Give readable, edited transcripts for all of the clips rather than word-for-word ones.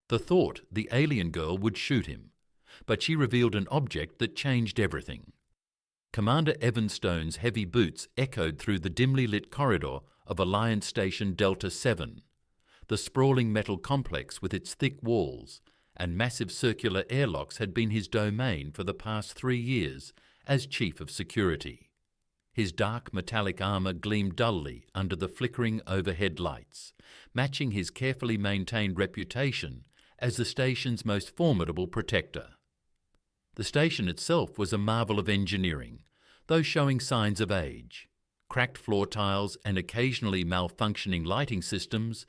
The thought the alien girl would shoot him, but she revealed an object that changed everything. Commander Evan Stone's heavy boots echoed through the dimly lit corridor of Alliance Station Delta 7. The sprawling metal complex with its thick walls and massive circular airlocks had been his domain for the past 3 years as Chief of Security. His dark metallic armour gleamed dully under the flickering overhead lights, matching his carefully maintained reputation as the station's most formidable protector. The station itself was a marvel of engineering, though showing signs of age. Cracked floor tiles and occasionally malfunctioning lighting systems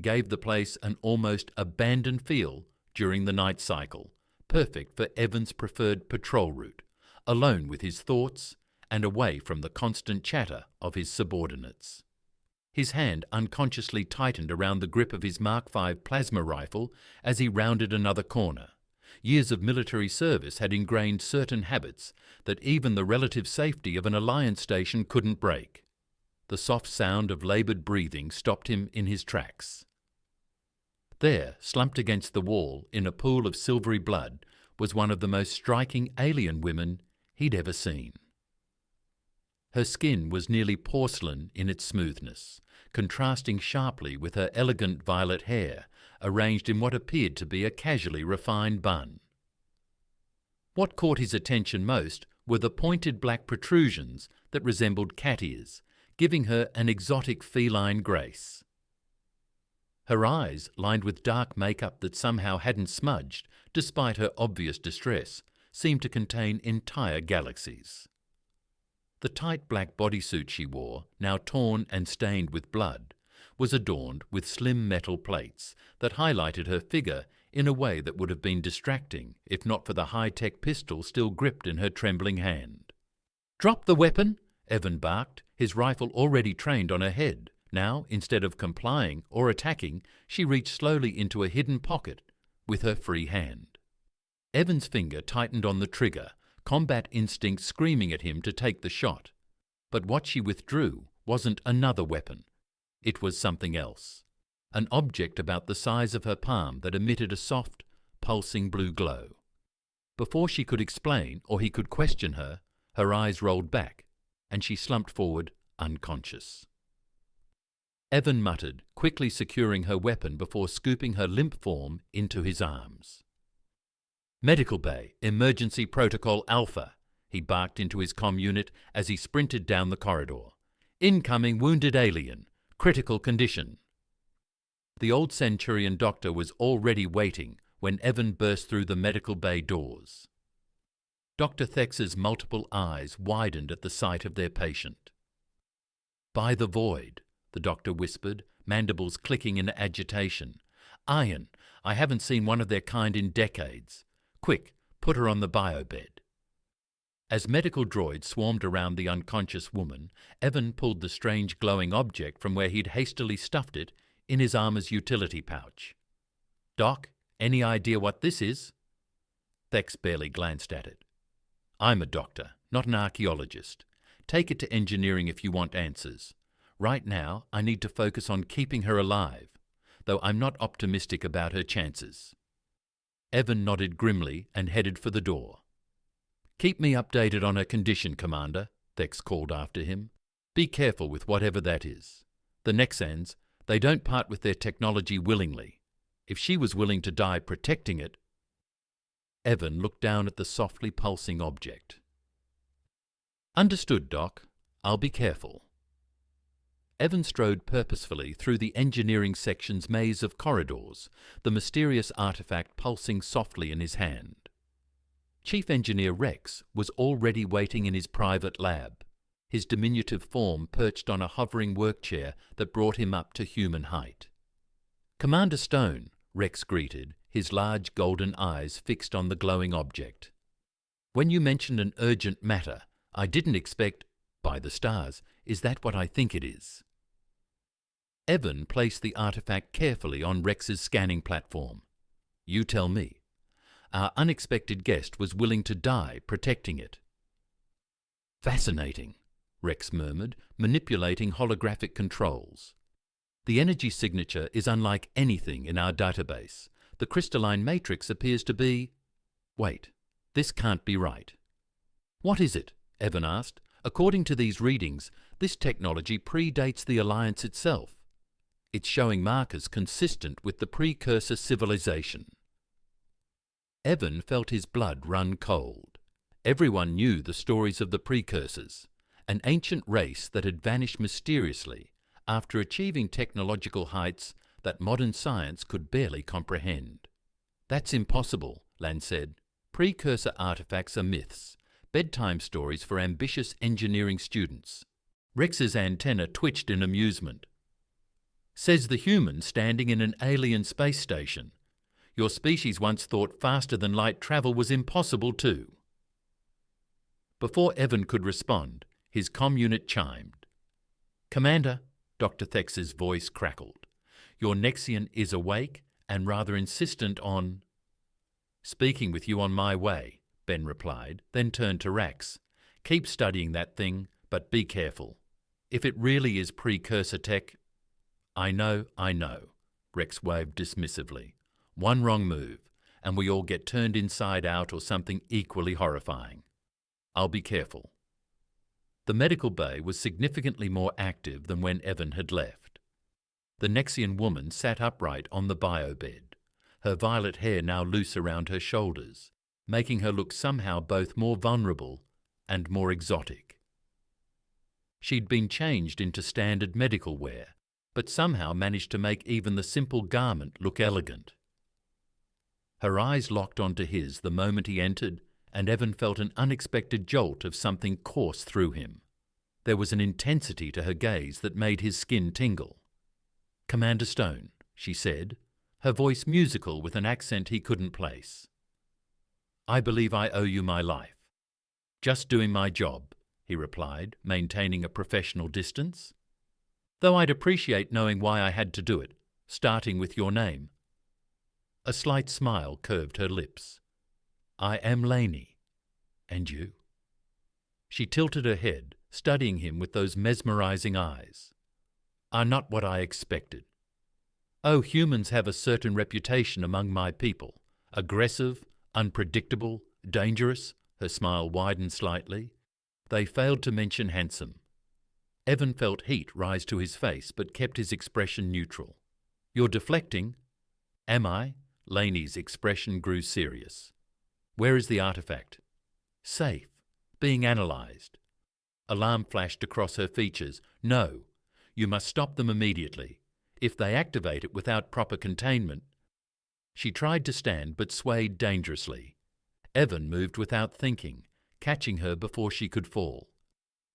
gave the place an almost abandoned feel during the night cycle, perfect for Evan's preferred patrol route, alone with his thoughts and away from the constant chatter of his subordinates. His hand unconsciously tightened around the grip of his Mark V plasma rifle as he rounded another corner. Years of military service had ingrained certain habits that even the relative safety of an Alliance station couldn't break. The soft sound of laboured breathing stopped him in his tracks. There, slumped against the wall in a pool of silvery blood, was one of the most striking alien women he'd ever seen. Her skin was nearly porcelain in its smoothness, contrasting sharply with her elegant violet hair, arranged in what appeared to be a casually refined bun. What caught his attention most were the pointed black protrusions that resembled cat ears, giving her an exotic feline grace. Her eyes, lined with dark makeup that somehow hadn't smudged, despite her obvious distress, seemed to contain entire galaxies. The tight black bodysuit she wore, now torn and stained with blood, was adorned with slim metal plates that highlighted her figure in a way that would have been distracting if not for the high-tech pistol still gripped in her trembling hand. "Drop the weapon!" Evan barked, his rifle already trained on her head. Now, instead of complying or attacking, she reached slowly into a hidden pocket with her free hand. Evan's finger tightened on the trigger, combat instinct screaming at him to take the shot. But what she withdrew wasn't another weapon. It was something else. An object about the size of her palm that emitted a soft, pulsing blue glow. Before she could explain or he could question her, her eyes rolled back, and she slumped forward unconscious. Evan muttered, quickly securing her weapon before scooping her limp form into his arms. "Medical Bay, Emergency Protocol Alpha," he barked into his comm unit as he sprinted down the corridor. "Incoming wounded alien. Critical condition." The old Centurion doctor was already waiting when Evan burst through the medical bay doors. Dr. Thex's multiple eyes widened at the sight of their patient. "By the void," the doctor whispered, mandibles clicking in agitation. "Iron, I haven't seen one of their kind in decades. Quick, put her on the biobed." As medical droids swarmed around the unconscious woman, Evan pulled the strange glowing object from where he'd hastily stuffed it in his armor's utility pouch. "Doc, any idea what this is?" Thex barely glanced at it. "I'm a doctor, not an archaeologist. Take it to engineering if you want answers. Right now, I need to focus on keeping her alive, though I'm not optimistic about her chances." Evan nodded grimly and headed for the door. "Keep me updated on her condition, Commander," Thex called after him. "Be careful with whatever that is. The Nexians, they don't part with their technology willingly. If she was willing to die protecting it—" Evan looked down at the softly pulsing object. "Understood, Doc. I'll be careful." Evan strode purposefully through the engineering section's maze of corridors, the mysterious artifact pulsing softly in his hand. Chief Engineer Rex was already waiting in his private lab, his diminutive form perched on a hovering work chair that brought him up to human height. "Commander Stone," Rex greeted, his large golden eyes fixed on the glowing object. "When you mentioned an urgent matter, I didn't expect— by the stars, is that what I think it is?" Evan placed the artifact carefully on Rex's scanning platform. "You tell me. Our unexpected guest was willing to die protecting it." "Fascinating," Rex murmured, manipulating holographic controls. "The energy signature is unlike anything in our database, The crystalline matrix appears to be... Wait, this can't be right. What is it? Evan asked. According to these readings, this technology predates the Alliance itself. It's showing markers consistent with the precursor civilization. Evan felt his blood run cold. Everyone knew the stories of the precursors, an ancient race that had vanished mysteriously after achieving technological heights that modern science could barely comprehend. That's impossible, Lan said. Precursor artifacts are myths, bedtime stories for ambitious engineering students. Rex's antenna twitched in amusement. Says the human standing in an alien space station. Your species once thought faster than light travel was impossible too. Before Evan could respond, his comm unit chimed. Commander, Dr. Thex's voice crackled. Your Nexian is awake and rather insistent on... Speaking with you on my way, Ben replied, then turned to Rax. Keep studying that thing, but be careful. If it really is precursor tech... I know, Rex waved dismissively. One wrong move, and we all get turned inside out or something equally horrifying. I'll be careful. The medical bay was significantly more active than when Evan had left. The Nexian woman sat upright on the bio-bed, her violet hair now loose around her shoulders, making her look somehow both more vulnerable and more exotic. She'd been changed into standard medical wear, but somehow managed to make even the simple garment look elegant. Her eyes locked onto his the moment he entered, and Evan felt an unexpected jolt of something course through him. There was an intensity to her gaze that made his skin tingle. Commander Stone, she said, her voice musical with an accent he couldn't place. I believe I owe you my life. Just doing my job, he replied, maintaining a professional distance. Though I'd appreciate knowing why I had to do it, starting with your name. A slight smile curved her lips. I am Laney. And you? She tilted her head, studying him with those mesmerizing eyes. Are not what I expected. Oh, humans have a certain reputation among my people. Aggressive, unpredictable, dangerous. Her smile widened slightly. They failed to mention handsome. Evan felt heat rise to his face, but kept his expression neutral. You're deflecting. Am I? Laney's expression grew serious. Where is the artifact? Safe. Being analysed. Alarm flashed across her features. No. You must stop them immediately. If they activate it without proper containment... She tried to stand, but swayed dangerously. Evan moved without thinking, catching her before she could fall.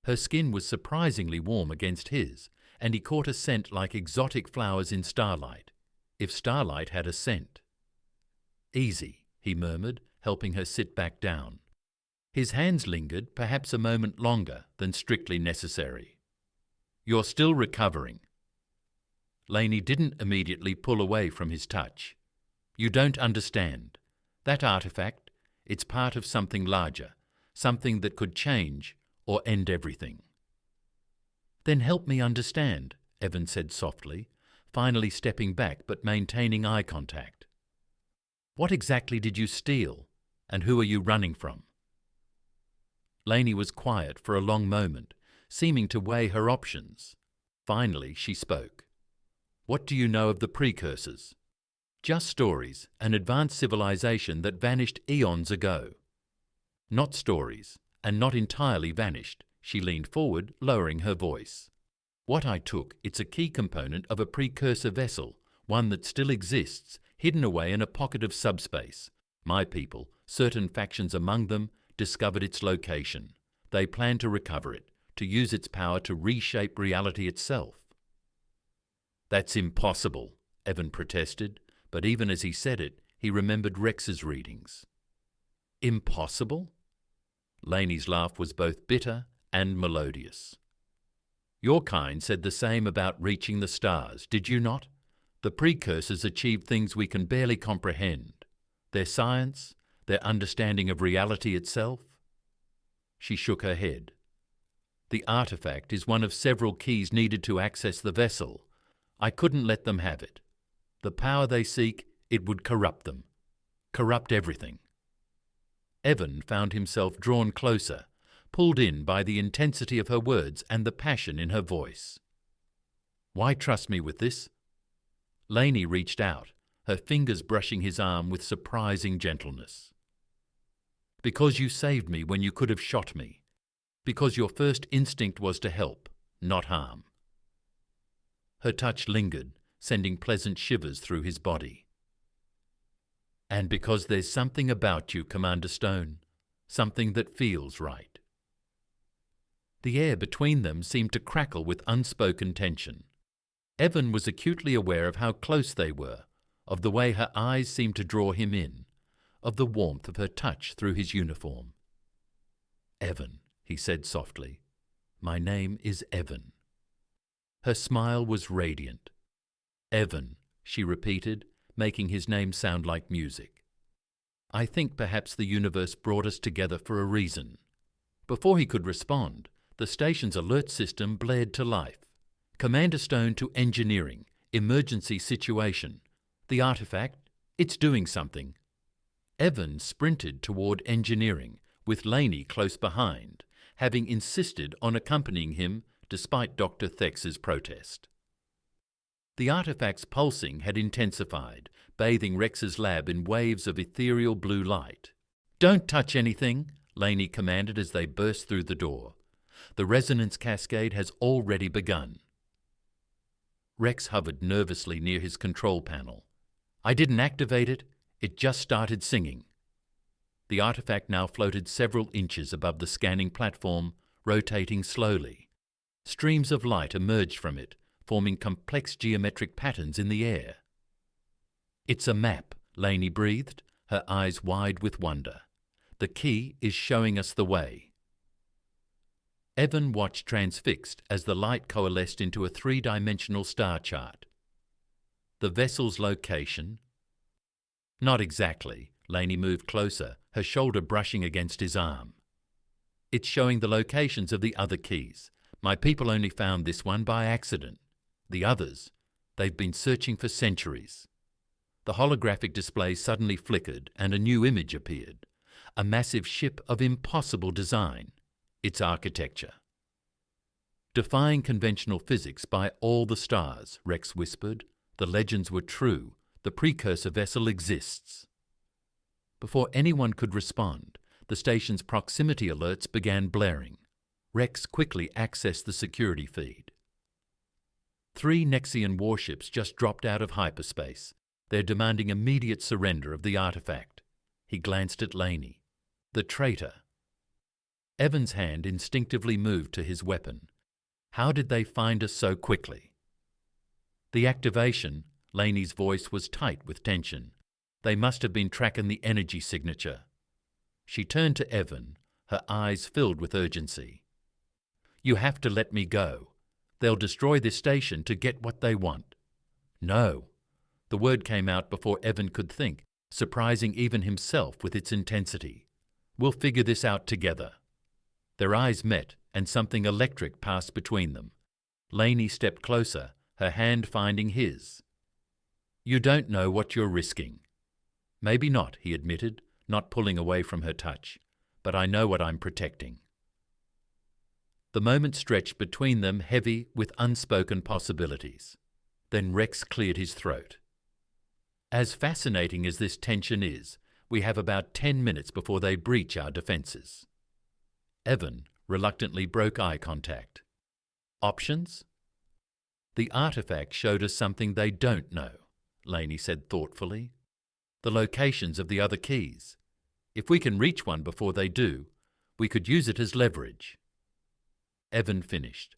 Her skin was surprisingly warm against his, and he caught a scent like exotic flowers in starlight, if starlight had a scent. Easy, he murmured, helping her sit back down. His hands lingered, perhaps a moment longer than strictly necessary. You're still recovering. Laney didn't immediately pull away from his touch. You don't understand. That artifact, it's part of something larger, something that could change or end everything. Then help me understand, Evan said softly, finally stepping back but maintaining eye contact. What exactly did you steal, and who are you running from? Laney was quiet for a long moment, seeming to weigh her options. Finally she spoke. What do you know of the precursors? Just stories, an advanced civilization that vanished eons ago. Not stories, and not entirely vanished. She leaned forward, lowering her voice. What I took, it's a key component of a precursor vessel, one that still exists, hidden away in a pocket of subspace. My people, certain factions among them, discovered its location. They plan to recover it, to use its power to reshape reality itself. That's impossible, Evan protested, but even as he said it, he remembered Rex's readings. Impossible? Laney's laugh was both bitter and melodious. Your kind said the same about reaching the stars, did you not? The precursors achieved things we can barely comprehend. Their science, their understanding of reality itself. She shook her head. The artifact is one of several keys needed to access the vessel. I couldn't let them have it. The power they seek It would corrupt them. Corrupt everything. Evan found himself drawn closer, pulled in by the intensity of her words and the passion in her voice. "Why trust me with this?" Lainey reached out, her fingers brushing his arm with surprising gentleness. "Because you saved me when you could have shot me. Because your first instinct was to help, not harm." Her touch lingered, sending pleasant shivers through his body. "And because there's something about you, Commander Stone, something that feels right." The air between them seemed to crackle with unspoken tension. Evan was acutely aware of how close they were, of the way her eyes seemed to draw him in, of the warmth of her touch through his uniform. "Evan," he said softly. "My name is Evan." Her smile was radiant. "Evan," she repeated, making his name sound like music. "I think perhaps the universe brought us together for a reason." Before he could respond, the station's alert system blared to life. "Commander Stone to engineering, emergency situation. The artifact, it's doing something." Evan sprinted toward engineering, with Lainey close behind, having insisted on accompanying him despite Dr. Thex's protest. The artifact's pulsing had intensified, bathing Rex's lab in waves of ethereal blue light. "Don't touch anything," Lainey commanded as they burst through the door. "The resonance cascade has already begun." Rex hovered nervously near his control panel. "I didn't activate it, it just started singing." The artifact now floated several inches above the scanning platform, rotating slowly. Streams of light emerged from it, forming complex geometric patterns in the air. "It's a map," Lainey breathed, her eyes wide with wonder. "The key is showing us the way." Evan watched transfixed as the light coalesced into a three-dimensional star chart. The vessel's location? Not exactly. Lainey moved closer, her shoulder brushing against his arm. "It's showing the locations of the other keys. My people only found this one by accident. The others, they've been searching for centuries." The holographic display suddenly flickered and a new image appeared. A massive ship of impossible design. Its architecture. "Defying conventional physics by all the stars," Rex whispered. "The legends were true. The precursor vessel exists." Before anyone could respond, the station's proximity alerts began blaring. Rex quickly accessed the security feed. 3 Nexian warships just dropped out of hyperspace. They're demanding immediate surrender of the artifact. He glanced at Lainey. "The traitor." Evan's hand instinctively moved to his weapon. "How did they find us so quickly?" "The activation," Lainey's voice was tight with tension. "They must have been tracking the energy signature." She turned to Evan, her eyes filled with urgency. "You have to let me go. They'll destroy this station to get what they want." "No." The word came out before Evan could think, surprising even himself with its intensity. "We'll figure this out together." Their eyes met, and something electric passed between them. Lainey stepped closer, her hand finding his. "You don't know what you're risking." "Maybe not," he admitted, not pulling away from her touch. "But I know what I'm protecting." The moment stretched between them heavy with unspoken possibilities. Then Rex cleared his throat. "As fascinating as this tension is, we have about 10 minutes before they breach our defences." Evan reluctantly broke eye contact. "Options?" "The artifact showed us something they don't know," Lainey said thoughtfully. "The locations of the other keys. If we can reach one before they do, we could use it as leverage." Evan finished.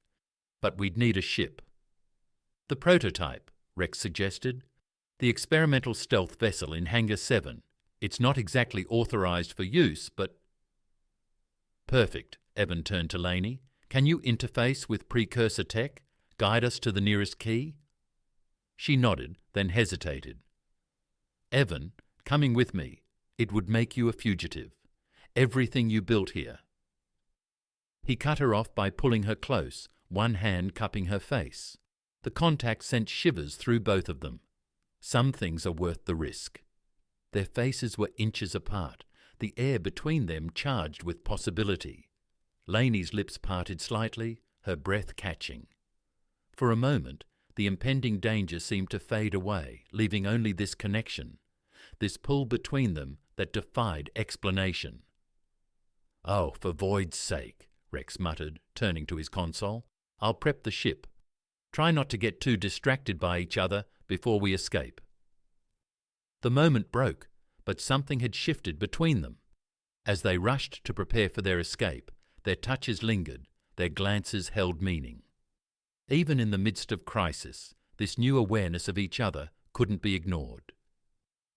"But we'd need a ship." "The prototype," Rex suggested. "The experimental stealth vessel in Hangar 7. It's not exactly authorized for use, but—" "Perfect," Evan turned to Lainey. "Can you interface with precursor tech? Guide us to the nearest key?" She nodded, then hesitated. "Evan, coming with me. It would make you a fugitive. Everything you built here." He cut her off by pulling her close, one hand cupping her face. The contact sent shivers through both of them. Some things are worth the risk. Their faces were inches apart, the air between them charged with possibility. Laney's lips parted slightly, her breath catching. For a moment, the impending danger seemed to fade away, leaving only this connection, this pull between them that defied explanation. "Oh, for Void's sake," Rex muttered, turning to his console. "I'll prep the ship. Try not to get too distracted by each other before we escape." The moment broke, but something had shifted between them. As they rushed to prepare for their escape, their touches lingered, their glances held meaning. Even in the midst of crisis, this new awareness of each other couldn't be ignored.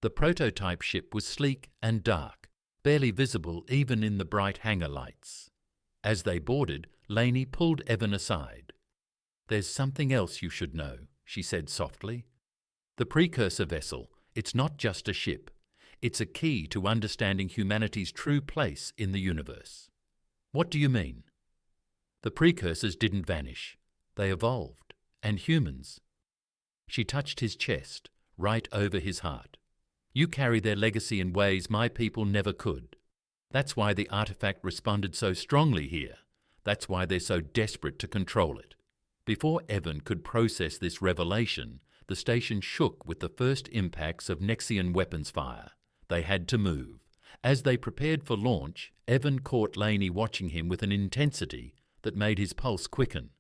The prototype ship was sleek and dark, barely visible even in the bright hangar lights. As they boarded, Laney pulled Evan aside. "There's something else you should know," she said softly. "The precursor vessel, it's not just a ship. It's a key to understanding humanity's true place in the universe." "What do you mean?" "The precursors didn't vanish. They evolved. And humans." She touched his chest, right over his heart. "You carry their legacy in ways my people never could. That's why the artifact responded so strongly here. That's why they're so desperate to control it." Before Evan could process this revelation, the station shook with the first impacts of Nexian weapons fire. They had to move. As they prepared for launch, Evan caught Laney watching him with an intensity that made his pulse quicken.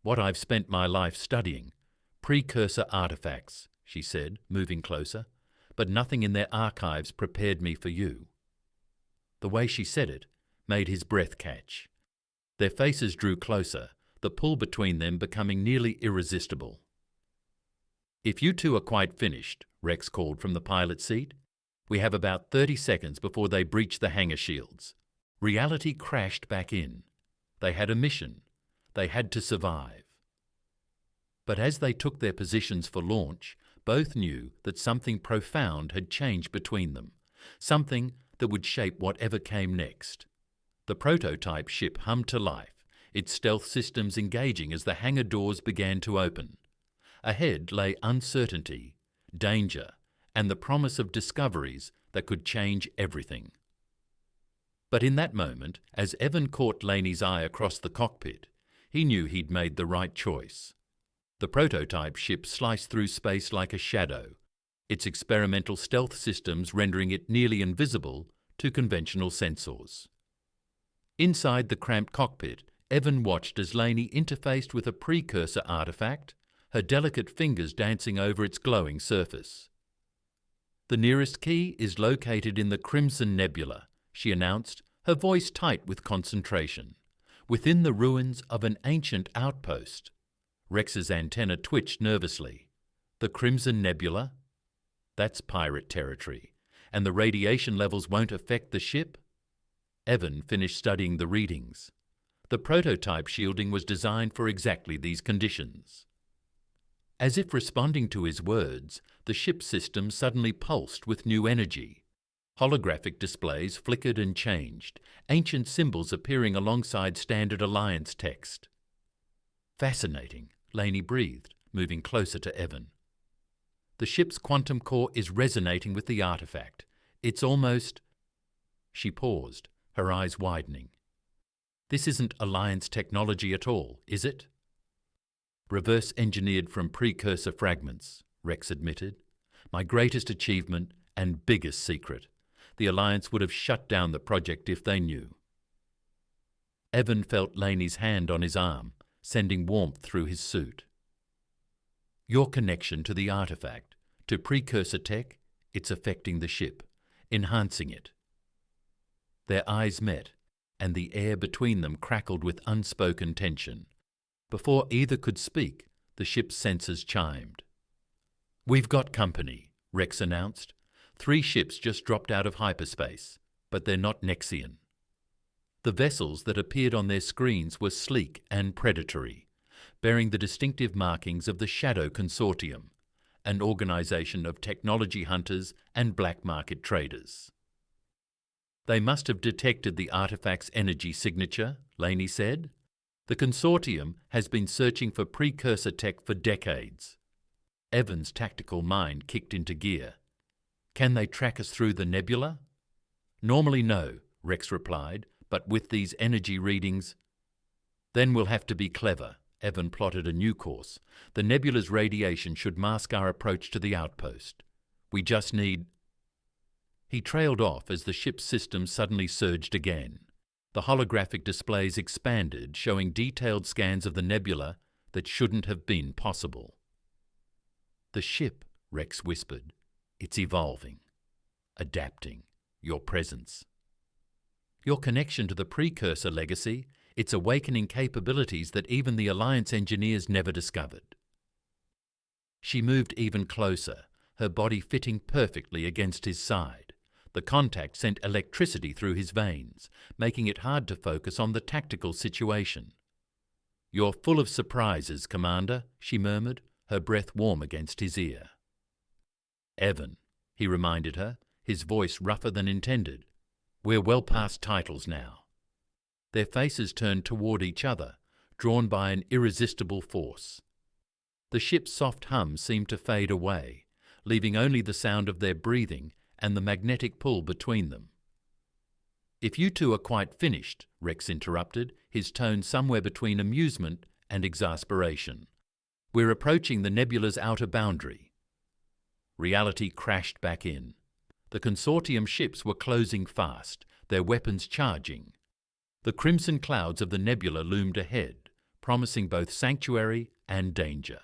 "What I've spent my life studying. Precursor artifacts," she said, moving closer. "But nothing in their archives prepared me for you." The way she said it made his breath catch. Their faces drew closer, the pull between them becoming nearly irresistible. "If you two are quite finished," Rex called from the pilot seat, "we have about 30 seconds before they breach the hangar shields." Reality crashed back in. They had a mission. They had to survive. But as they took their positions for launch, both knew that something profound had changed between them, something that would shape whatever came next. The prototype ship hummed to life, its stealth systems engaging as the hangar doors began to open. Ahead lay uncertainty, danger, and the promise of discoveries that could change everything. But in that moment, as Evan caught Laney's eye across the cockpit, he knew he'd made the right choice. The prototype ship sliced through space like a shadow, its experimental stealth systems rendering it nearly invisible to conventional sensors. Inside the cramped cockpit, Evan watched as Laney interfaced with a precursor artifact, her delicate fingers dancing over its glowing surface. "The nearest key is located in the Crimson Nebula," she announced, her voice tight with concentration. "Within the ruins of an ancient outpost." Rex's antenna twitched nervously. "The Crimson Nebula? That's pirate territory. And the radiation levels won't affect the ship?" Evan finished studying the readings. The prototype shielding was designed for exactly these conditions. As if responding to his words, the ship's system suddenly pulsed with new energy. Holographic displays flickered and changed, ancient symbols appearing alongside standard Alliance text. "Fascinating," Laney breathed, moving closer to Evan. "The ship's quantum core is resonating with the artifact. It's almost—" She paused, her eyes widening. "This isn't Alliance technology at all, is it?" "Reverse engineered from precursor fragments," Rex admitted. "My greatest achievement and biggest secret. The Alliance would have shut down the project if they knew." Evan felt Laney's hand on his arm, sending warmth through his suit. "Your connection to the artifact, to precursor tech, it's affecting the ship, enhancing it." Their eyes met, and the air between them crackled with unspoken tension. Before either could speak, the ship's sensors chimed. "We've got company," Rex announced. 3 ships just dropped out of hyperspace, but they're not Nexian." The vessels that appeared on their screens were sleek and predatory, bearing the distinctive markings of the Shadow Consortium, an organization of technology hunters and black market traders. "They must have detected the artifact's energy signature," Laney said. "The consortium has been searching for precursor tech for decades." Evan's tactical mind kicked into gear. "Can they track us through the nebula?" "Normally no," Rex replied, "but with these energy readings—" "Then we'll have to be clever." Evan plotted a new course. "The nebula's radiation should mask our approach to the outpost. We just need—" He trailed off as the ship's system suddenly surged again. The holographic displays expanded, showing detailed scans of the nebula that shouldn't have been possible. "The ship," Rex whispered. "It's evolving. Adapting. Your presence. Your connection to the precursor legacy, it's awakening capabilities that even the Alliance engineers never discovered." She moved even closer, her body fitting perfectly against his side. The contact sent electricity through his veins, making it hard to focus on the tactical situation. "You're full of surprises, Commander," she murmured, her breath warm against his ear. "Evan," he reminded her, his voice rougher than intended. "We're well past titles now." Their faces turned toward each other, drawn by an irresistible force. The ship's soft hum seemed to fade away, leaving only the sound of their breathing and the magnetic pull between them. "If you two are quite finished," Rex interrupted, his tone somewhere between amusement and exasperation. "We're approaching the nebula's outer boundary." Reality crashed back in. The consortium ships were closing fast, their weapons charging. The crimson clouds of the nebula loomed ahead, promising both sanctuary and danger.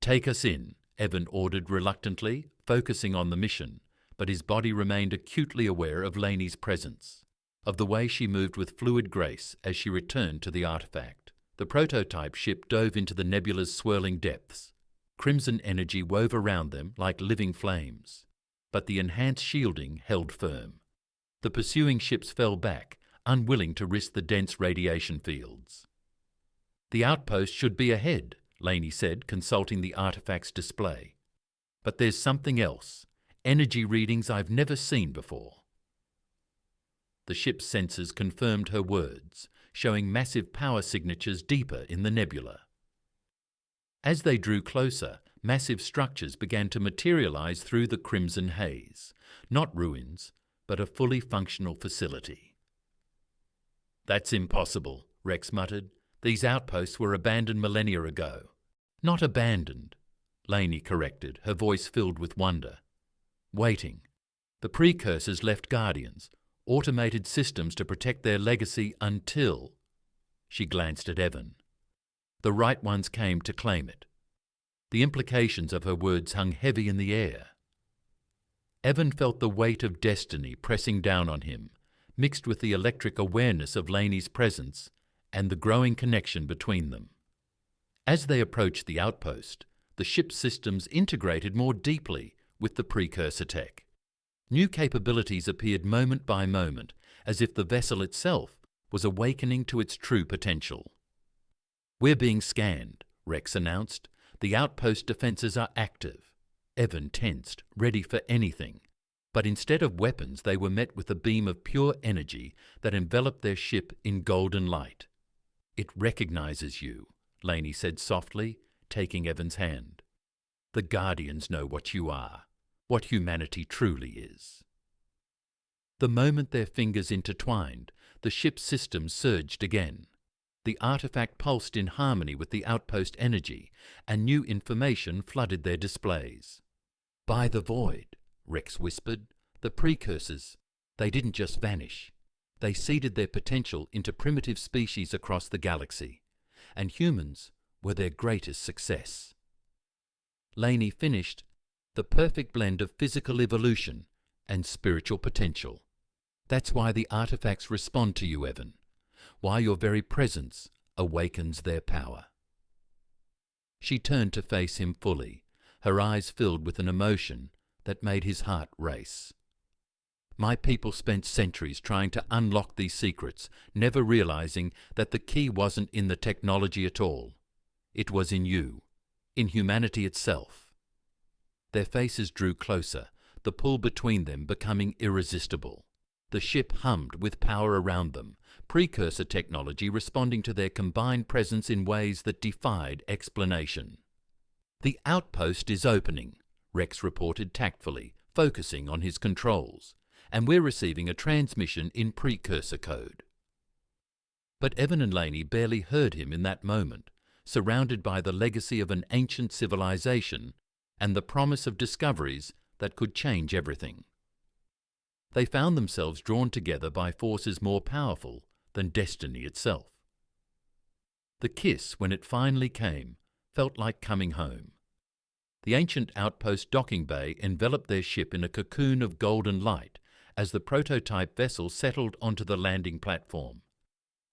"Take us in," Evan ordered reluctantly, focusing on the mission, but his body remained acutely aware of Laney's presence, of the way she moved with fluid grace as she returned to the artifact. The prototype ship dove into the nebula's swirling depths. Crimson energy wove around them like living flames, but the enhanced shielding held firm. The pursuing ships fell back, unwilling to risk the dense radiation fields. "The outpost should be ahead," Laney said, consulting the artifact's display. "But there's something else. Energy readings I've never seen before." The ship's sensors confirmed her words, showing massive power signatures deeper in the nebula. As they drew closer, massive structures began to materialize through the crimson haze. Not ruins, but a fully functional facility. "That's impossible," Rex muttered. "These outposts were abandoned millennia ago." "Not abandoned," Laney corrected, her voice filled with wonder. "Waiting. The precursors left guardians, automated systems to protect their legacy until—" She glanced at Evan. "The right ones came to claim it." The implications of her words hung heavy in the air. Evan felt the weight of destiny pressing down on him, mixed with the electric awareness of Laney's presence and the growing connection between them. As they approached the outpost, the ship's systems integrated more deeply with the precursor tech. New capabilities appeared moment by moment, as if the vessel itself was awakening to its true potential. "We're being scanned," Rex announced. "The outpost defenses are active." Evan tensed, ready for anything. But instead of weapons, they were met with a beam of pure energy that enveloped their ship in golden light. "It recognizes you," Laney said softly, taking Evan's hand. "The Guardians know what you are, what humanity truly is." The moment their fingers intertwined, the ship's system surged again. The artifact pulsed in harmony with the outpost energy, and new information flooded their displays. "By the void," Rex whispered, "the precursors, they didn't just vanish. They seeded their potential into primitive species across the galaxy, and humans were their greatest success." Laney finished, "The perfect blend of physical evolution and spiritual potential. That's why the artifacts respond to you, Evan. Why your very presence awakens their power." She turned to face him fully, her eyes filled with an emotion that made his heart race. "My people spent centuries trying to unlock these secrets, never realizing that the key wasn't in the technology at all. It was in you, in humanity itself." Their faces drew closer, the pull between them becoming irresistible. The ship hummed with power around them, precursor technology responding to their combined presence in ways that defied explanation. "The outpost is opening," Rex reported tactfully, focusing on his controls, "and we're receiving a transmission in precursor code." But Evan and Laney barely heard him in that moment, surrounded by the legacy of an ancient civilization and the promise of discoveries that could change everything. They found themselves drawn together by forces more powerful than destiny itself. The kiss, when it finally came, felt like coming home. The ancient outpost docking bay enveloped their ship in a cocoon of golden light as the prototype vessel settled onto the landing platform.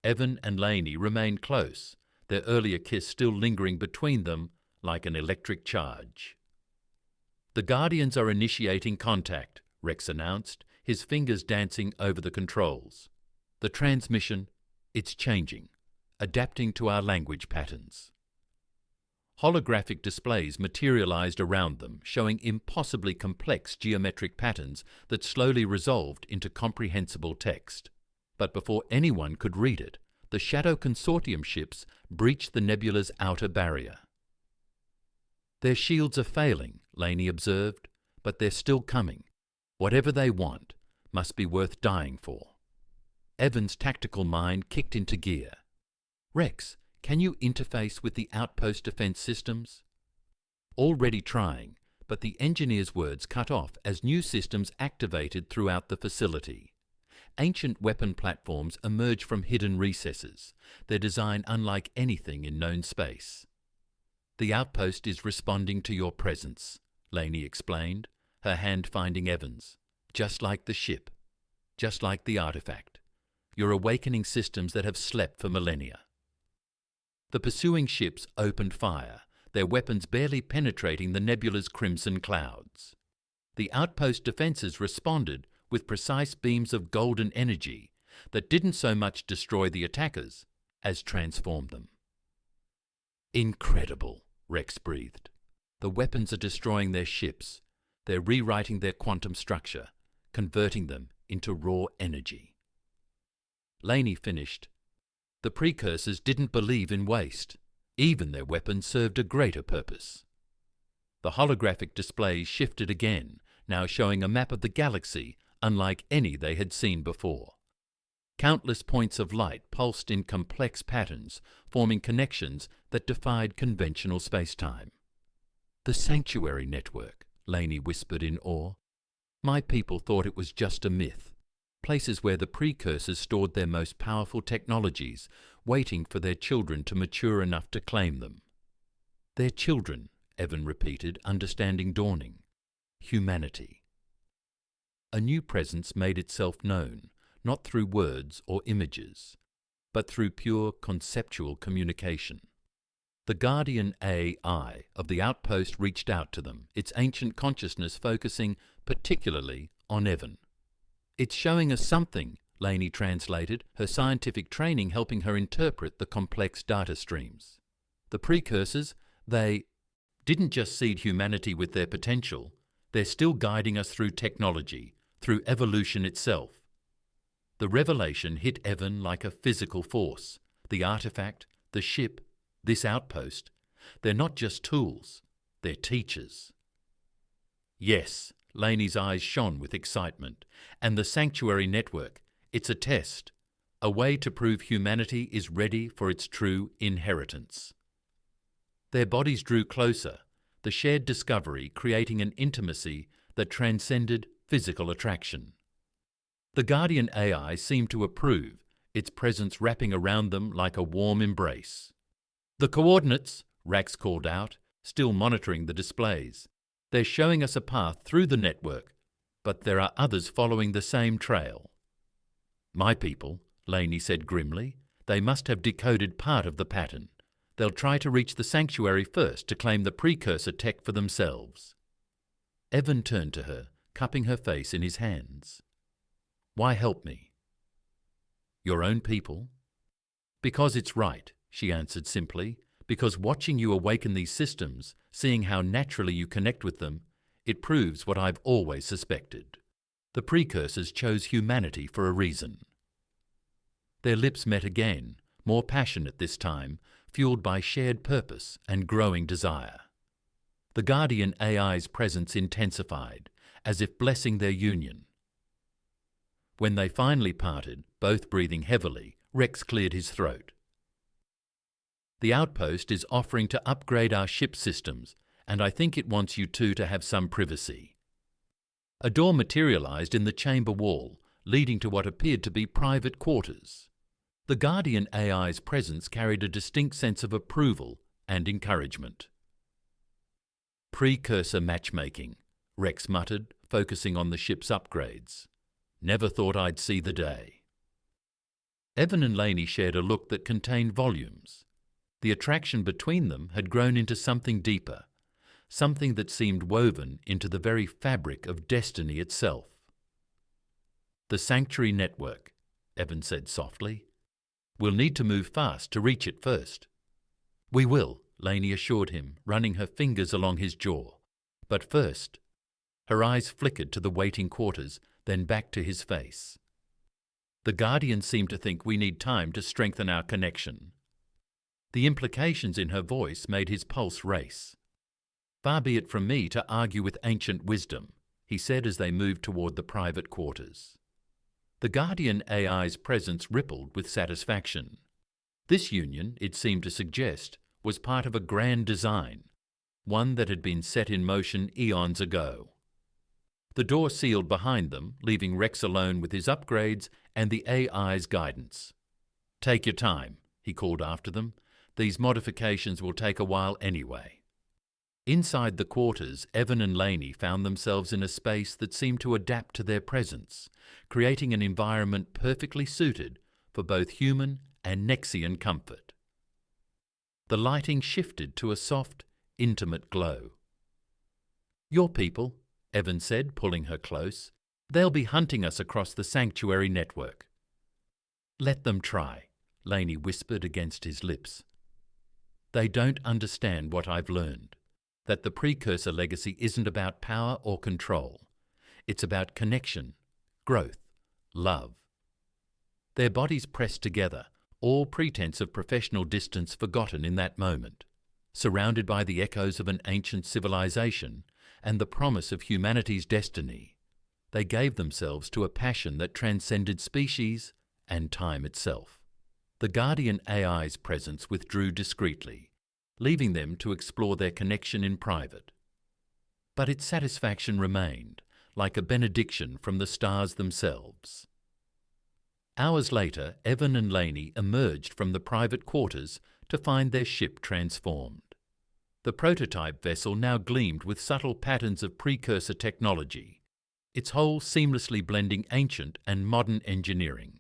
Evan and Laney remained close, their earlier kiss still lingering between them like an electric charge. "The Guardians are initiating contact," Rex announced, his fingers dancing over the controls. "The transmission, it's changing, adapting to our language patterns." Holographic displays materialized around them, showing impossibly complex geometric patterns that slowly resolved into comprehensible text. But before anyone could read it, the Shadow Consortium ships breached the nebula's outer barrier. "Their shields are failing," Laney observed, "but they're still coming. Whatever they want must be worth dying for." Evan's tactical mind kicked into gear. "Rex, can you interface with the outpost defense systems?" "Already trying," but the engineer's words cut off as new systems activated throughout the facility. Ancient weapon platforms emerge from hidden recesses, their design unlike anything in known space. "The outpost is responding to your presence," Laney explained, her hand finding Evan's. "Just like the ship, just like the artifact. You're awakening systems that have slept for millennia." The pursuing ships opened fire, their weapons barely penetrating the nebula's crimson clouds. The outpost defenses responded with precise beams of golden energy that didn't so much destroy the attackers as transform them. "Incredible," Rex breathed. "The weapons are destroying their ships. They're rewriting their quantum structure, converting them into raw energy." Laney finished. "The precursors didn't believe in waste. Even their weapons served a greater purpose." The holographic displays shifted again, now showing a map of the galaxy unlike any they had seen before. Countless points of light pulsed in complex patterns, forming connections that defied conventional spacetime. "The Sanctuary Network," Laney whispered in awe. "My people thought it was just a myth, places where the precursors stored their most powerful technologies, waiting for their children to mature enough to claim them." "Their children," Evan repeated, understanding dawning. "Humanity." A new presence made itself known, not through words or images, but through pure conceptual communication. The Guardian AI of the outpost reached out to them, its ancient consciousness focusing particularly on Evan. "It's showing us something," Laney translated, her scientific training helping her interpret the complex data streams. "The precursors, they didn't just seed humanity with their potential, they're still guiding us through technology, through evolution itself." The revelation hit Evan like a physical force. The artifact, the ship, this outpost, they're not just tools, they're teachers. "Yes," Laney's eyes shone with excitement. "And the Sanctuary Network, it's a test, a way to prove humanity is ready for its true inheritance." Their bodies drew closer, the shared discovery creating an intimacy that transcended physical attraction. The Guardian AI seemed to approve, its presence wrapping around them like a warm embrace. "The coordinates," Rax called out, still monitoring the displays. "They're showing us a path through the network, but there are others following the same trail." "My people," Laney said grimly, "they must have decoded part of the pattern. They'll try to reach the sanctuary first to claim the precursor tech for themselves." Evan turned to her, cupping her face in his hands. "Why help me?" "Your own people?" "Because it's right," she answered simply. "Because watching you awaken these systems, seeing how naturally you connect with them, it proves what I've always suspected. The precursors chose humanity for a reason." Their lips met again, more passionate this time, fueled by shared purpose and growing desire. The Guardian AI's presence intensified, as if blessing their union. When they finally parted, both breathing heavily, Rex cleared his throat. "The outpost is offering to upgrade our ship systems, and I think it wants you two to have some privacy." A door materialized in the chamber wall, leading to what appeared to be private quarters. The Guardian AI's presence carried a distinct sense of approval and encouragement. "Precursor matchmaking," Rex muttered, focusing on the ship's upgrades. "Never thought I'd see the day." Evan and Laney shared a look that contained volumes. The attraction between them had grown into something deeper, something that seemed woven into the very fabric of destiny itself. "The Sanctuary Network," Evan said softly. "We'll need to move fast to reach it first." "We will," Laney assured him, running her fingers along his jaw. "But first—" Her eyes flickered to the waiting quarters, then back to his face. "The Guardians seem to think we need time to strengthen our connection." The implications in her voice made his pulse race. "Far be it from me to argue with ancient wisdom," he said as they moved toward the private quarters. The Guardian AI's presence rippled with satisfaction. This union, it seemed to suggest, was part of a grand design, one that had been set in motion eons ago. The door sealed behind them, leaving Rex alone with his upgrades and the AI's guidance. "Take your time," he called after them. "These modifications will take a while anyway." Inside the quarters, Evan and Laney found themselves in a space that seemed to adapt to their presence, creating an environment perfectly suited for both human and Nexian comfort. The lighting shifted to a soft, intimate glow. "Your people," Evan said, pulling her close. "They'll be hunting us across the Sanctuary Network." "Let them try," Laney whispered against his lips. "They don't understand what I've learned, that the Precursor legacy isn't about power or control. It's about connection, growth, love." Their bodies pressed together, all pretense of professional distance forgotten in that moment. Surrounded by the echoes of an ancient civilization and the promise of humanity's destiny, they gave themselves to a passion that transcended species and time itself. The Guardian AI's presence withdrew discreetly, leaving them to explore their connection in private. But its satisfaction remained, like a benediction from the stars themselves. Hours later, Evan and Laney emerged from the private quarters to find their ship transformed. The prototype vessel now gleamed with subtle patterns of precursor technology, its hull seamlessly blending ancient and modern engineering.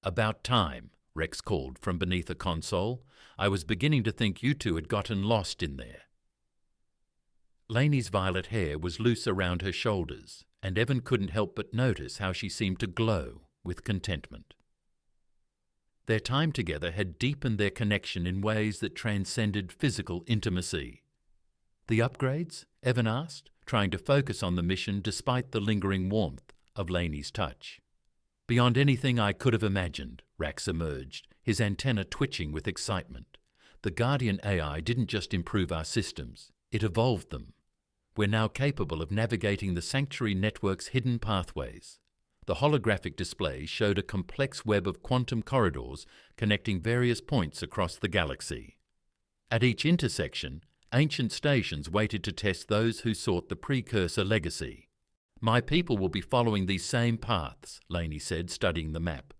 "About time," Rex called from beneath a console. "I was beginning to think you two had gotten lost in there." Laney's violet hair was loose around her shoulders, and Evan couldn't help but notice how she seemed to glow with contentment. Their time together had deepened their connection in ways that transcended physical intimacy. "The upgrades?" Evan asked, trying to focus on the mission despite the lingering warmth of Laney's touch. "Beyond anything I could have imagined," Rax emerged, his antenna twitching with excitement. "The Guardian AI didn't just improve our systems, it evolved them. We're now capable of navigating the Sanctuary Network's hidden pathways." The holographic display showed a complex web of quantum corridors connecting various points across the galaxy. At each intersection, ancient stations waited to test those who sought the Precursor legacy. "My people will be following these same paths," Laney said, studying the map.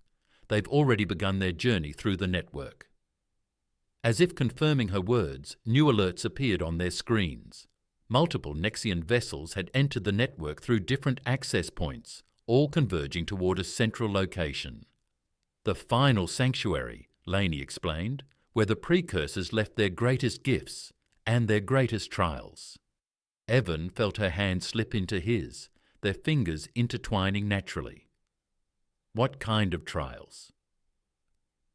"They've already begun their journey through the network." As if confirming her words, new alerts appeared on their screens. Multiple Nexian vessels had entered the network through different access points, all converging toward a central location. "The final sanctuary," Laney explained, "where the precursors left their greatest gifts and their greatest trials." Evan felt her hand slip into his, their fingers intertwining naturally. "What kind of trials?"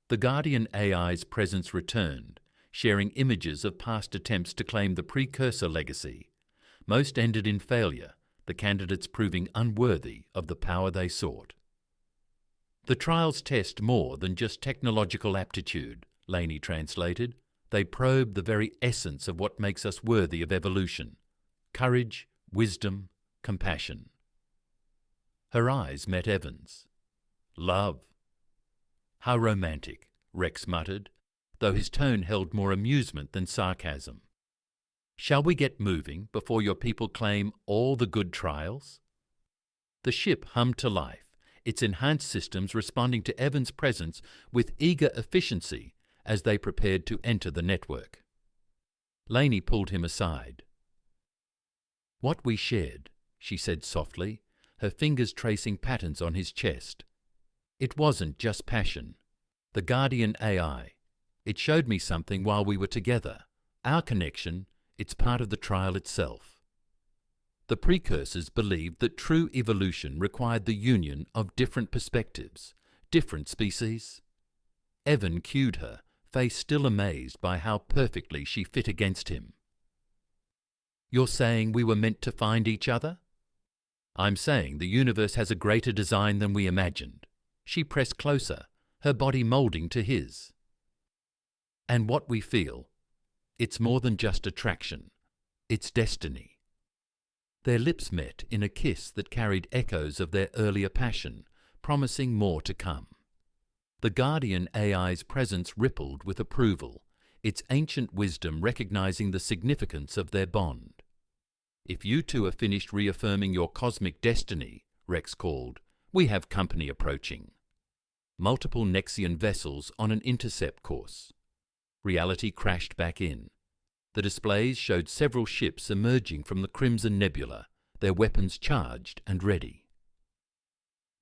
The Guardian AI's presence returned, sharing images of past attempts to claim the Precursor legacy. Most ended in failure, the candidates proving unworthy of the power they sought. "The trials test more than just technological aptitude," Laney translated. They probe the very essence of what makes us worthy of evolution: courage, wisdom, compassion. Her eyes met Evan's. Love. How romantic, Rex muttered, though his tone held more amusement than sarcasm. Shall we get moving before your people claim all the good trials? The ship hummed to life, its enhanced systems responding to Evan's presence with eager efficiency as they prepared to enter the network. Laney pulled him aside. What we shared, she said softly, her fingers tracing patterns on his chest. It wasn't just passion. The Guardian AI. It showed me something while we were together. Our connection, it's part of the trial itself. The precursors believed that true evolution required the union of different perspectives, different species. Evan cued her, face still amazed by how perfectly she fit against him. You're saying we were meant to find each other? I'm saying the universe has a greater design than we imagined. She pressed closer, her body moulding to his. And what we feel, it's more than just attraction. It's destiny. Their lips met in a kiss that carried echoes of their earlier passion, promising more to come. The Guardian AI's presence rippled with approval, its ancient wisdom recognizing the significance of their bond. If you two are finished reaffirming your cosmic destiny, Rex called, we have company approaching. Multiple Nexian vessels on an intercept course. Reality crashed back in. The displays showed several ships emerging from the Crimson Nebula, their weapons charged and ready.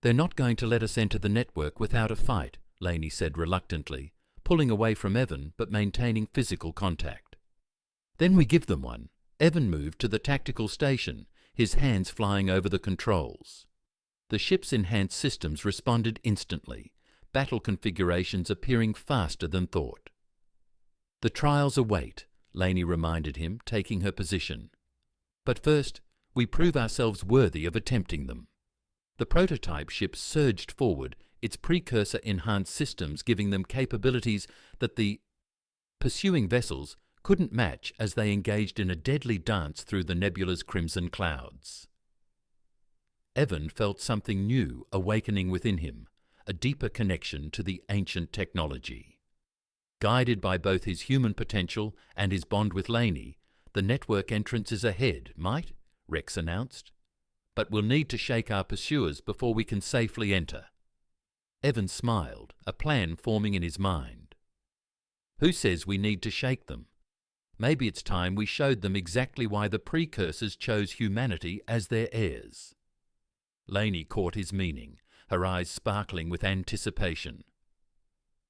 They're not going to let us enter the network without a fight, Laney said reluctantly, pulling away from Evan but maintaining physical contact. Then we give them one. Evan moved to the tactical station, his hands flying over the controls. The ship's enhanced systems responded instantly, battle configurations appearing faster than thought. The trials await, Laney reminded him, taking her position. But first, we prove ourselves worthy of attempting them. The prototype ship surged forward, its precursor-enhanced systems giving them capabilities that the pursuing vessels couldn't match as they engaged in a deadly dance through the nebula's crimson clouds. Evan felt something new awakening within him, a deeper connection to the ancient technology. Guided by both his human potential and his bond with Laney, the network entrance is ahead, might, Rex announced. But we'll need to shake our pursuers before we can safely enter. Evan smiled, a plan forming in his mind. Who says we need to shake them? Maybe it's time we showed them exactly why the precursors chose humanity as their heirs. Laney caught his meaning, her eyes sparkling with anticipation.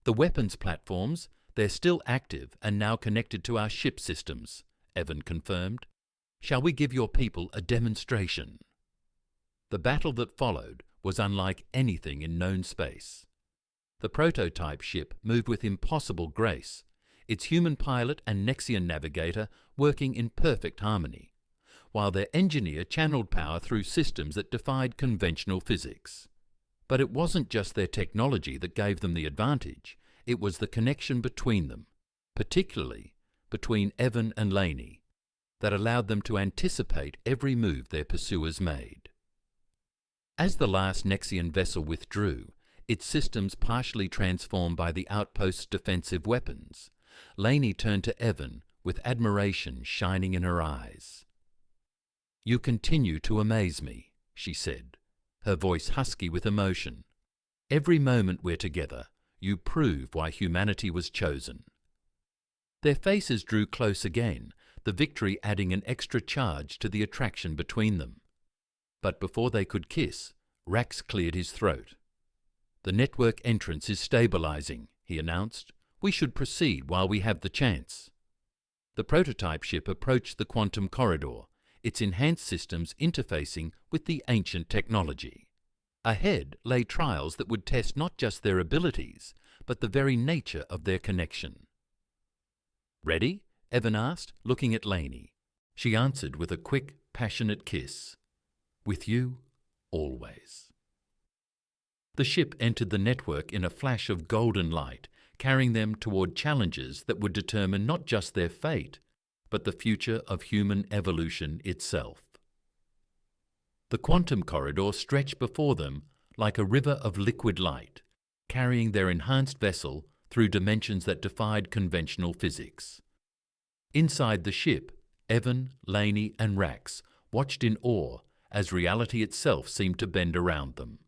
The weapons platforms, they're still active and now connected to our ship systems, Evan confirmed. Shall we give your people a demonstration? The battle that followed was unlike anything in known space. The prototype ship moved with impossible grace, its human pilot and Nexian navigator working in perfect harmony, while their engineer channeled power through systems that defied conventional physics. But it wasn't just their technology that gave them the advantage, it was the connection between them, particularly between Evan and Laney, that allowed them to anticipate every move their pursuers made. As the last Nexian vessel withdrew, its systems partially transformed by the outpost's defensive weapons, Laney turned to Evan with admiration shining in her eyes. You continue to amaze me, she said, her voice husky with emotion. Every moment we're together, you prove why humanity was chosen. Their faces drew close again, the victory adding an extra charge to the attraction between them. But before they could kiss, Rax cleared his throat. The network entrance is stabilizing, he announced. We should proceed while we have the chance. The prototype ship approached the quantum corridor, its enhanced systems interfacing with the ancient technology. Ahead lay trials that would test not just their abilities, but the very nature of their connection. Ready? Evan asked, looking at Laney. She answered with a quick, passionate kiss. With you, always. The ship entered the network in a flash of golden light, carrying them toward challenges that would determine not just their fate, but the future of human evolution itself. The quantum corridor stretched before them like a river of liquid light, carrying their enhanced vessel through dimensions that defied conventional physics. Inside the ship, Evan, Laney, and Rax watched in awe as reality itself seemed to bend around them.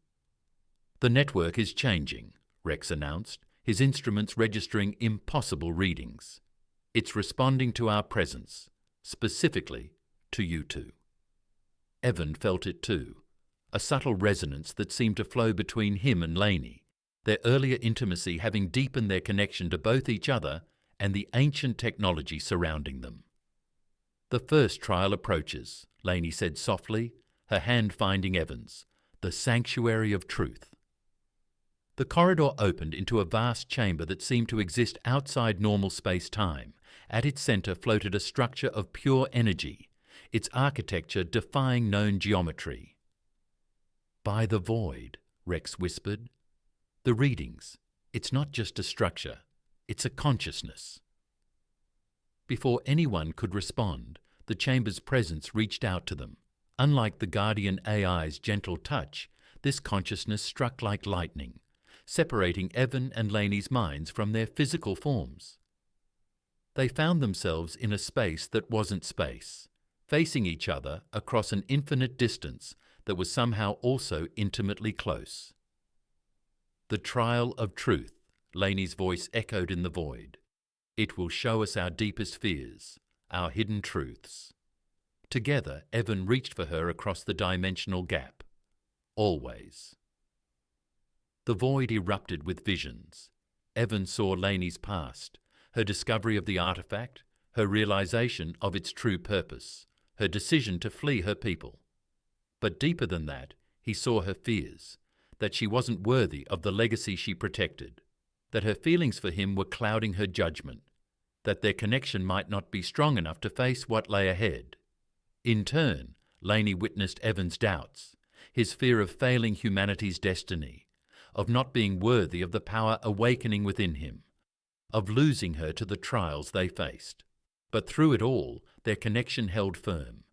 "The network is changing," Rex announced, his instruments registering impossible readings. "It's responding to our presence, specifically to you two." Evan felt it too, a subtle resonance that seemed to flow between him and Laney, their earlier intimacy having deepened their connection to both each other and the ancient technology surrounding them. "The first trial approaches," Laney said softly, her hand finding Evan's, "the sanctuary of truth." The corridor opened into a vast chamber that seemed to exist outside normal space-time. At its center floated a structure of pure energy, its architecture defying known geometry. "By the void," Rex whispered. "The readings. It's not just a structure. It's a consciousness." Before anyone could respond, the chamber's presence reached out to them. Unlike the Guardian AI's gentle touch, this consciousness struck like lightning, separating Evan and Laney's minds from their physical forms. They found themselves in a space that wasn't space, facing each other across an infinite distance that was somehow also intimately close. "The trial of truth," Laney's voice echoed in the void. "It will show us our deepest fears, our hidden truths." Together, Evan reached for her across the dimensional gap. "Always." The void erupted with visions. Evan saw Laney's past, her discovery of the artifact, her realization of its true purpose, her decision to flee her people. But deeper than that, he saw her fears, that she wasn't worthy of the legacy she protected, that her feelings for him were clouding her judgment, that their connection might not be strong enough to face what lay ahead. In turn, Laney witnessed Evan's doubts, his fear of failing humanity's destiny, of not being worthy of the power awakening within him, of losing her to the trials they faced. But through it all, their connection held firm.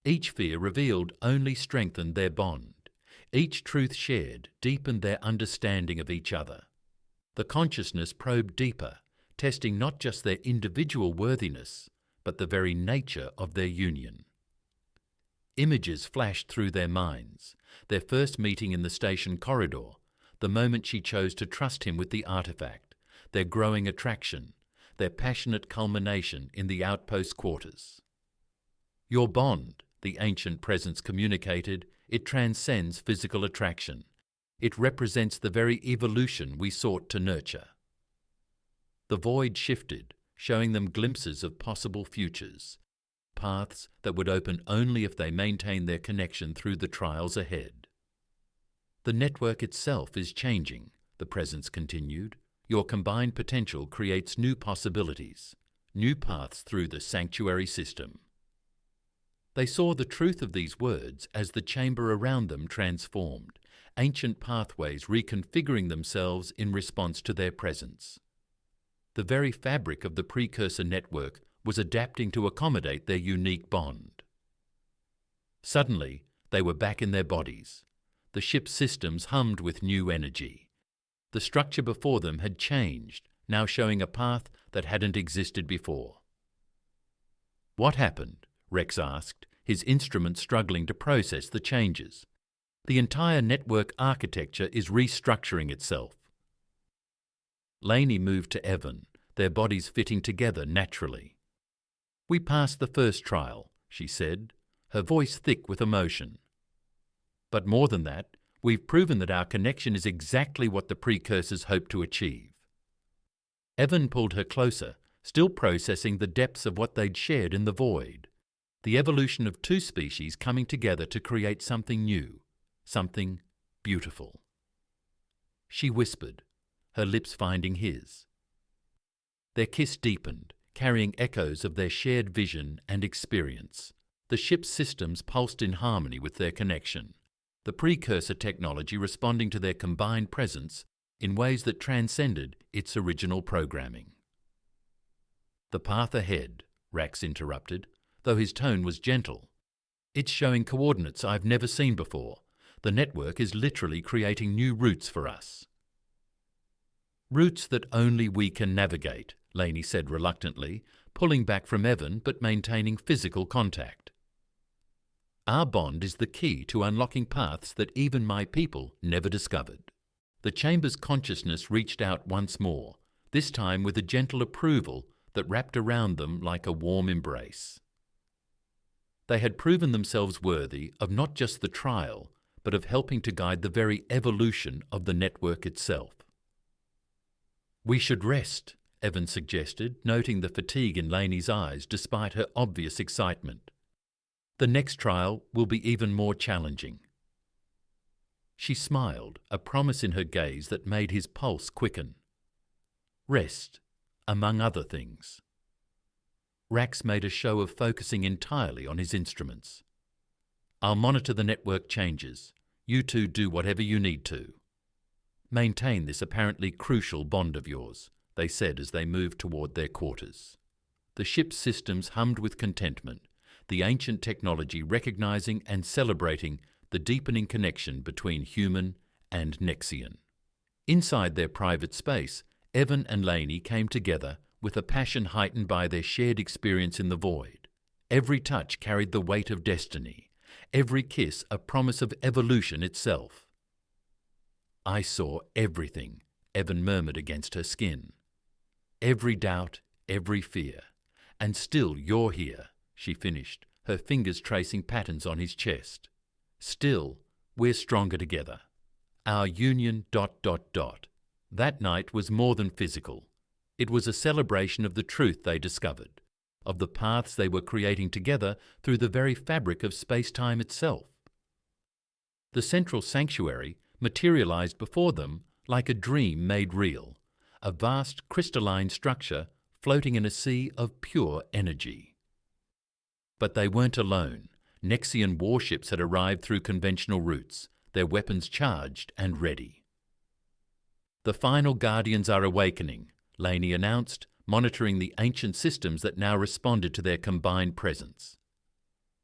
Each fear revealed only strengthened their bond. Each truth shared deepened their understanding of each other. The consciousness probed deeper, testing not just their individual worthiness, but the very nature of their union. Images flashed through their minds, their first meeting in the station corridor, the moment she chose to trust him with the artifact, their growing attraction, their passionate culmination in the outpost quarters. "Your bond," the ancient presence communicated, "it transcends physical attraction. It represents the very evolution we sought to nurture." The void shifted, showing them glimpses of possible futures, paths that would open only if they maintained their connection through the trials ahead. "The network itself is changing," the presence continued. "Your combined potential creates new possibilities, new paths through the sanctuary system." They saw the truth of these words as the chamber around them transformed, ancient pathways reconfiguring themselves in response to their presence. The very fabric of the precursor network was adapting to accommodate their unique bond. Suddenly, they were back in their bodies. The ship's systems hummed with new energy. The structure before them had changed, now showing a path that hadn't existed before. "What happened?" Rex asked, his instrument struggling to process the changes. "The entire network architecture is restructuring itself." Laney moved to Evan, their bodies fitting together naturally. "We passed the first trial," she said, her voice thick with emotion. "But more than that, we've proven that our connection is exactly what the precursors hoped to achieve." Evan pulled her closer, still processing the depths of what they'd shared in the void. The evolution of two species coming together to create something new, something beautiful. She whispered, her lips finding his. Their kiss deepened, carrying echoes of their shared vision and experience. The ship's systems pulsed in harmony with their connection, the precursor technology responding to their combined presence in ways that transcended its original programming. "The path ahead," Rax interrupted, though his tone was gentle. "It's showing coordinates I've never seen before. The network is literally creating new routes for us." "Routes that only we can navigate," Laney said reluctantly, pulling back from Evan but maintaining physical contact. "Our bond is the key to unlocking paths that even my people never discovered." The chamber's consciousness reached out once more, this time with a gentle approval that wrapped around them like a warm embrace. They had proven themselves worthy of not just the trial, but of helping to guide the very evolution of the network itself. "We should rest," Evan suggested, noting the fatigue in Laney's eyes despite her obvious excitement. "The next trial will be even more challenging." She smiled, a promise in her gaze that made his pulse quicken. "Rest, among other things." Rax made a show of focusing entirely on his instruments. "I'll monitor the network changes. You two do whatever you need to. Maintain this apparently crucial bond of yours," they said as they moved toward their quarters. The ship's systems hummed with contentment, the ancient technology recognizing and celebrating the deepening connection between human and Nexian. Inside their private space, Evan and Laney came together with a passion heightened by their shared experience in the void. Every touch carried the weight of destiny, every kiss a promise of evolution itself. "I saw everything," Evan murmured against her skin. "Every doubt, every fear. And still you're here," she finished, her fingers tracing patterns on his chest. "Still, we're stronger together. Our union ... That night was more than physical. It was a celebration of the truth they discovered, of the paths they were creating together through the very fabric of space-time itself. The central sanctuary materialized before them like a dream made real, a vast crystalline structure floating in a sea of pure energy. But they weren't alone. Nexian warships had arrived through conventional routes, their weapons charged and ready. "The final Guardians are awakening," Laney announced, monitoring the ancient systems that now responded to their combined presence.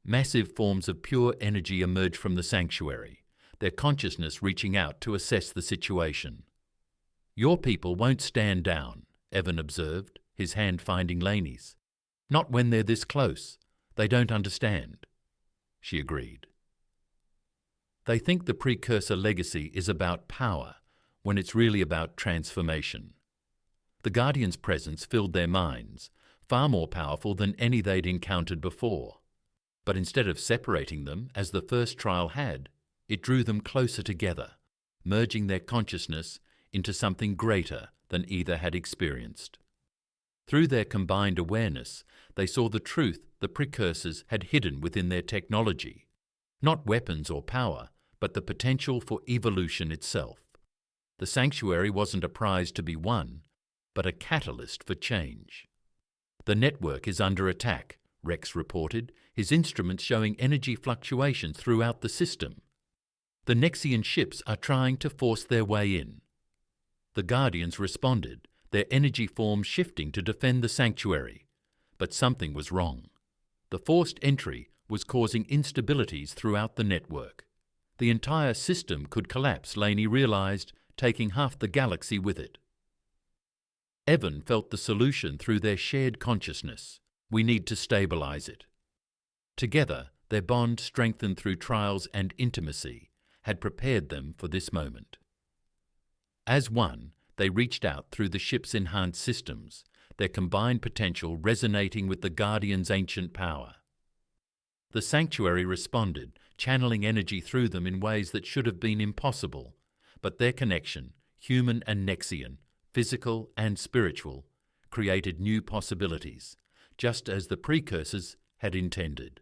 Massive forms of pure energy emerged from the sanctuary, their consciousness reaching out to assess the situation. "Your people won't stand down," Evan observed, his hand finding Laney's. "Not when they're this close. They don't understand." She agreed. "They think the precursor legacy is about power, when it's really about transformation." The Guardians' presence filled their minds, far more powerful than any they'd encountered before. But instead of separating them, as the first trial had, it drew them closer together, merging their consciousness into something greater than either had experienced. Through their combined awareness, they saw the truth the precursors had hidden within their technology, not weapons or power, but the potential for evolution itself. The sanctuary wasn't a prize to be won, but a catalyst for change. "The network is under attack," Rex reported, his instruments showing energy fluctuations throughout the system. "The Nexian ships are trying to force their way in." The Guardians responded, their energy forms shifting to defend the sanctuary. But something was wrong. The forced entry was causing instabilities throughout the network. The entire system could collapse, Laney realized, taking half the galaxy with it. Evan felt the solution through their shared consciousness. "We need to stabilize it." Together, their bond, strengthened through trials and intimacy, had prepared them for this moment. As one, they reached out through the ship's enhanced systems, their combined potential resonating with the Guardian's ancient power. The sanctuary responded, channeling energy through them in ways that should have been impossible, but their connection, human and Nexian, physical and spiritual, created new possibilities, just as the precursors had intended.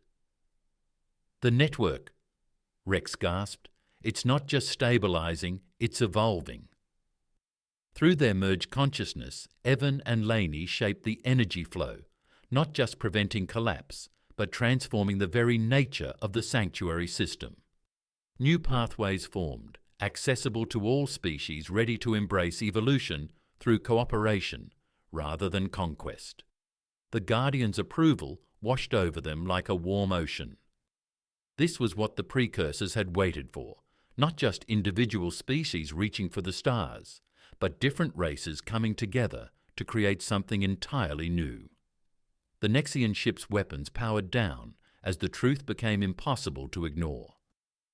"The network," Rex gasped. "It's not just stabilizing, it's evolving." Through their merged consciousness, Evan and Laney shaped the energy flow, not just preventing collapse, but transforming the very nature of the sanctuary system. New pathways formed, accessible to all species ready to embrace evolution through cooperation rather than conquest. The Guardians' approval washed over them like a warm ocean. This was what the precursors had waited for, not just individual species reaching for the stars, but different races coming together to create something entirely new. The Nexian ship's weapons powered down as the truth became impossible to ignore.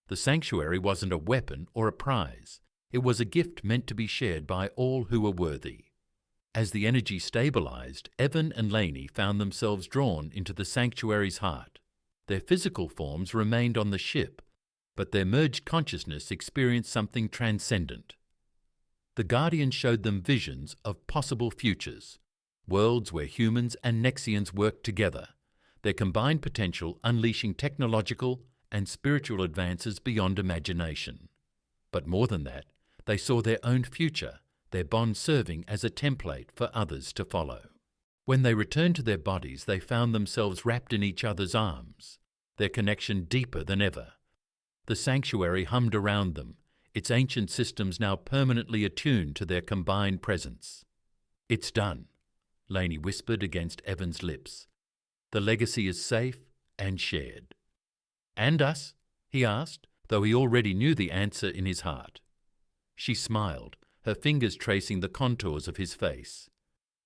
The sanctuary wasn't a weapon or a prize. It was a gift meant to be shared by all who were worthy. As the energy stabilized, Evan and Lainey found themselves drawn into the sanctuary's heart. Their physical forms remained on the ship, but their merged consciousness experienced something transcendent. The Guardians showed them visions of possible futures, worlds where humans and Nexians worked together, their combined potential unleashing technological and spiritual advances beyond imagination. But more than that, they saw their own future, their bond serving as a template for others to follow. When they returned to their bodies, they found themselves wrapped in each other's arms, their connection deeper than ever. The sanctuary hummed around them, its ancient systems now permanently attuned to their combined presence. "It's done," Lainey whispered against Evan's lips. "The legacy is safe and shared." "And us?" he asked, though he already knew the answer in his heart. She smiled, her fingers tracing the contours of his face.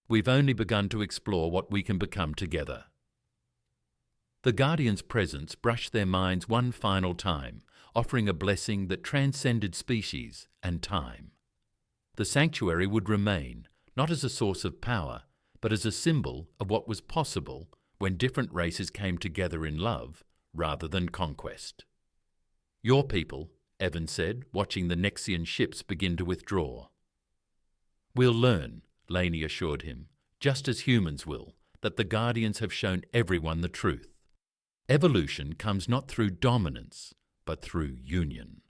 "We've only begun to explore what we can become together." The Guardian's presence brushed their minds one final time, offering a blessing that transcended species and time. The sanctuary would remain, not as a source of power, but as a symbol of what was possible when different races came together in love rather than conquest. "Your people," Evan said, watching the Nexian ships begin to withdraw. "We'll learn," Lainey assured him, "just as humans will, that the Guardians have shown everyone the truth. Evolution comes not through dominance, but through union."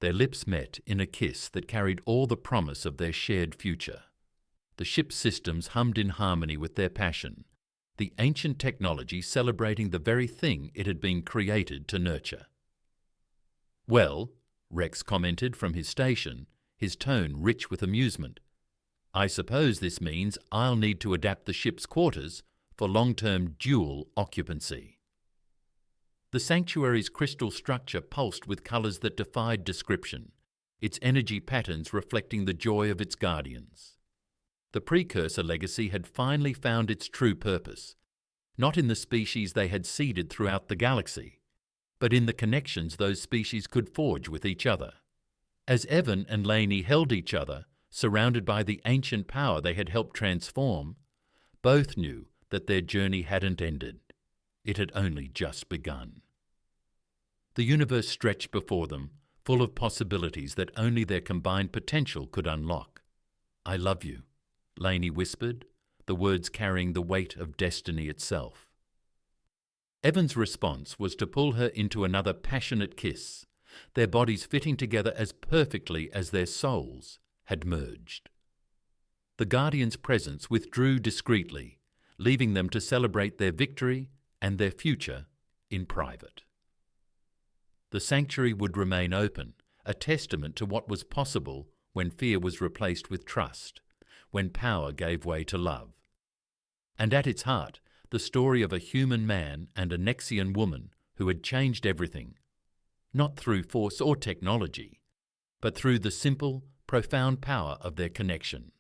Their lips met in a kiss that carried all the promise of their shared future. The ship's systems hummed in harmony with their passion, the ancient technology celebrating the very thing it had been created to nurture. "Well," Rex commented from his station, his tone rich with amusement, "I suppose this means I'll need to adapt the ship's quarters for long-term dual occupancy." The sanctuary's crystal structure pulsed with colours that defied description, its energy patterns reflecting the joy of its guardians. The precursor legacy had finally found its true purpose, not in the species they had seeded throughout the galaxy, but in the connections those species could forge with each other. As Evan and Lainey held each other, surrounded by the ancient power they had helped transform, both knew that their journey hadn't ended. It had only just begun. The universe stretched before them, full of possibilities that only their combined potential could unlock. "I love you," Lainey whispered, the words carrying the weight of destiny itself. Evan's response was to pull her into another passionate kiss, their bodies fitting together as perfectly as their souls had merged. The Guardian's presence withdrew discreetly, leaving them to celebrate their victory and their future in private. The sanctuary would remain open, a testament to what was possible when fear was replaced with trust, when power gave way to love. And at its heart, the story of a human man and a Nexian woman who had changed everything, not through force or technology, but through the simple, profound power of their connection.